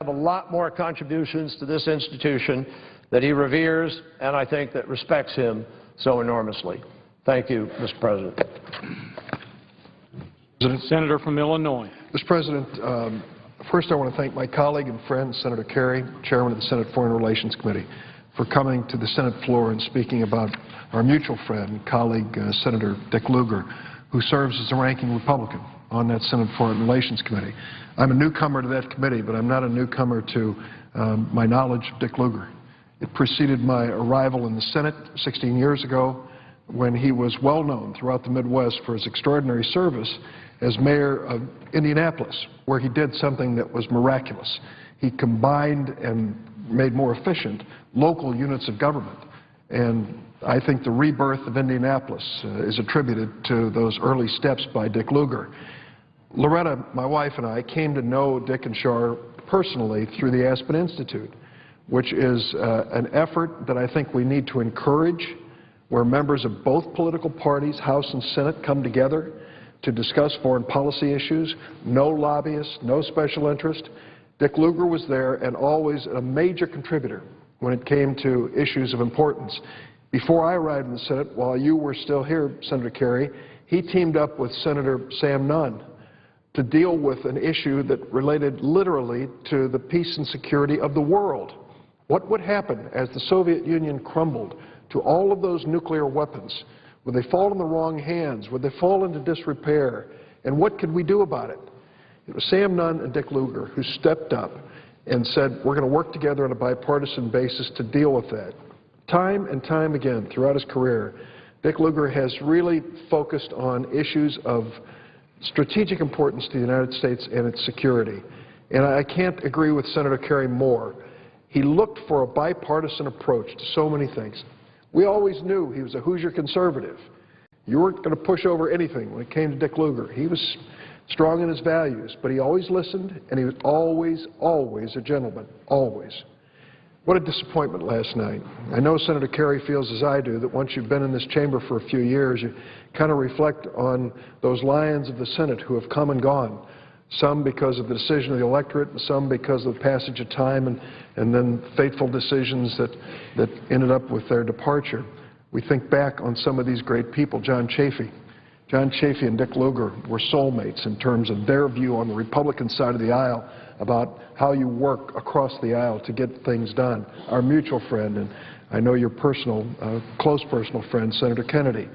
have a lot more contributions to this institution that he reveres and I think that respects him so enormously. Thank you, Mr. President. Senator from Illinois. Mr. President, first I want to thank my colleague and friend, Senator Kerry, Chairman of the Senate Foreign Relations Committee, for coming to the Senate floor and speaking about our mutual friend and colleague, Senator Dick Lugar, who serves as the ranking Republican on that Senate Foreign Relations Committee. I'm a newcomer to that committee, but I'm not a newcomer to my knowledge of Dick Lugar. It preceded my arrival in the Senate 16 years ago when he was well known throughout the Midwest for his extraordinary service as mayor of Indianapolis, where he did something that was miraculous. He combined and made more efficient local units of government. And I think the rebirth of Indianapolis is attributed to those early steps by Dick Lugar. Loretta, my wife, and I came to know Dick and Char personally through the Aspen Institute, which is an effort that I think we need to encourage, where members of both political parties, House and Senate, come together to discuss foreign policy issues. No lobbyists, no special interest. Dick Lugar was there and always a major contributor when it came to issues of importance. Before I arrived in the Senate, while you were still here, Senator Kerry, he teamed up with Senator Sam Nunn to deal with an issue that related literally to the peace and security of the world. What would happen as the Soviet Union crumbled to all of those nuclear weapons? Would they fall in the wrong hands? Would they fall into disrepair? And what could we do about it? It was Sam Nunn and Dick Lugar who stepped up and said, we're going to work together on a bipartisan basis to deal with that. Time and time again throughout his career, Dick Lugar has really focused on issues of strategic importance to the United States and its security. And I can't agree with Senator Kerry more. He looked for a bipartisan approach to so many things. We always knew he was a Hoosier conservative. You weren't going to push over anything when it came to Dick Lugar. He was strong in his values, but he always listened, and he was always, always a gentleman, always. What a disappointment last night. I know Senator Kerry feels as I do that once you've been in this chamber for a few years, you kind of reflect on those lions of the Senate who have come and gone, some because of the decision of the electorate, and some because of the passage of time and then fateful decisions that ended up with their departure. We think back on some of these great people. John Chafee. John Chafee and Dick Lugar were soulmates in terms of their view on the Republican side of the aisle about how you work across the aisle to get things done. Our mutual friend, and I know your personal, close personal friend, Senator Kennedy.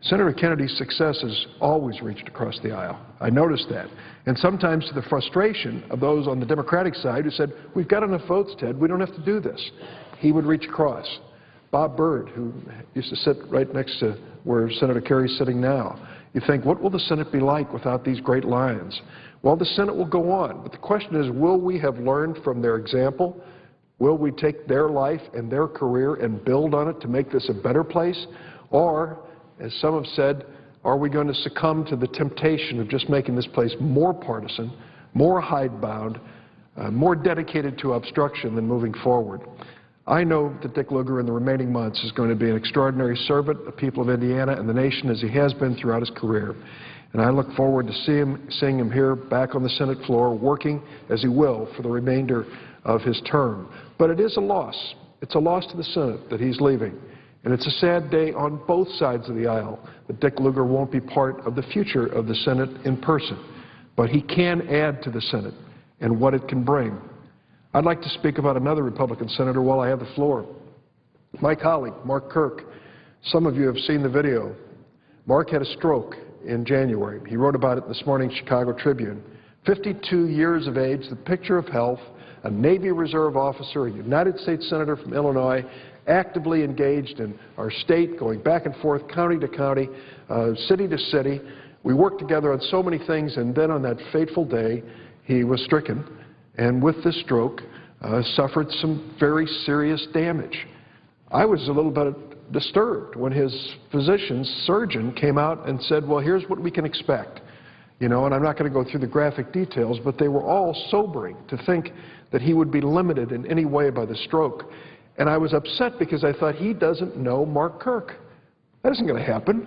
Senator Kennedy's success has always reached across the aisle. I noticed that. And sometimes to the frustration of those on the Democratic side who said, we've got enough votes, Ted, we don't have to do this. He would reach across. Bob Byrd, who used to sit right next to where Senator Kerry's sitting now. You think, what will the Senate be like without these great lions? Well, the Senate will go on, but the question is, will we have learned from their example? Will we take their life and their career and build on it to make this a better place? Or, as some have said, are we going to succumb to the temptation of just making this place more partisan, more hidebound, more dedicated to obstruction than moving forward? I know that Dick Lugar in the remaining months is going to be an extraordinary servant of the people of Indiana and the nation as he has been throughout his career. And I look forward to seeing him here back on the Senate floor working as he will for the remainder of his term. But it is a loss. It's a loss to the Senate that he's leaving. And it's a sad day on both sides of the aisle that Dick Lugar won't be part of the future of the Senate in person. But he can add to the Senate and what it can bring. I'd like to speak about another Republican senator while I have the floor. My colleague, Mark Kirk. Some of you have seen the video. Mark had a stroke in January. He wrote about it this morning's Chicago Tribune. 52 years of age, the picture of health, a Navy Reserve officer, a United States Senator from Illinois, actively engaged in our state, going back and forth, county to county, city to city. We worked together on so many things, and then on that fateful day, he was stricken, and with this stroke, suffered some very serious damage. I was a little bit disturbed when his surgeon came out and said, well, here's what we can expect. You know, and I'm not going to go through the graphic details, but they were all sobering to think that he would be limited in any way by the stroke. And I was upset because I thought, he doesn't know Mark Kirk. That isn't going to happen.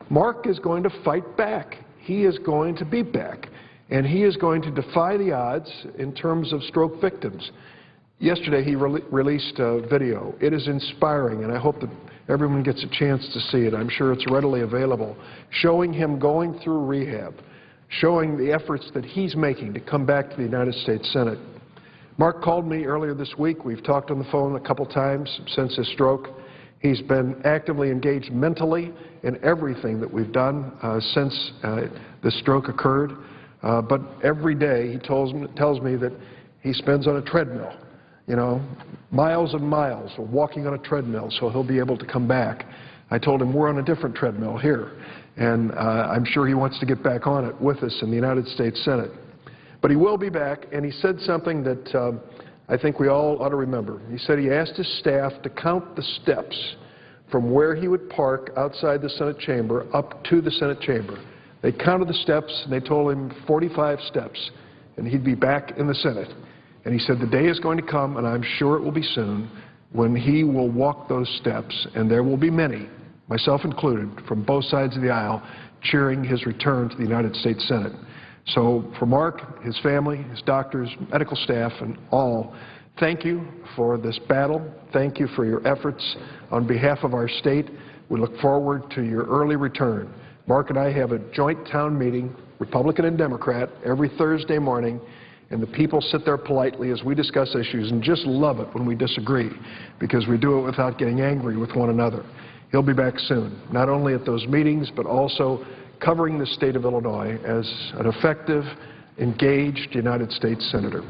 Mark is going to fight back. He is going to be back. and he is going to defy the odds in terms of stroke victims. Yesterday he released a video. It is inspiring, and I hope that everyone gets a chance to see it. I'm sure it's readily available, showing him going through rehab, showing the efforts that he's making to come back to the United States Senate. Mark called me earlier this week. We've talked on the phone a couple times since his stroke. He's been actively engaged mentally in everything that we've done since the stroke occurred. But every day he tells me that he spends on a treadmill, you know, miles and miles of walking on a treadmill so he'll be able to come back. I told him we're on a different treadmill here, and I'm sure he wants to get back on it with us in the United States Senate. But he will be back, and he said something that I think we all ought to remember. He said he asked his staff to count the steps from where he would park outside the Senate chamber up to the Senate chamber. They counted the steps, and they told him 45 steps, and he'd be back in the Senate. And he said the day is going to come, and I'm sure it will be soon, when he will walk those steps, and there will be many, myself included, from both sides of the aisle, cheering his return to the United States Senate. So for Mark, his family, his doctors, medical staff, and all, thank you for this battle. Thank you for your efforts on behalf of our state. We look forward to your early return. Mark and I have a joint town meeting, Republican and Democrat, every Thursday morning, and the people sit there politely as we discuss issues and just love it when we disagree, because we do it without getting angry with one another. He'll be back soon, not only at those meetings, but also covering the state of Illinois as an effective, engaged United States Senator.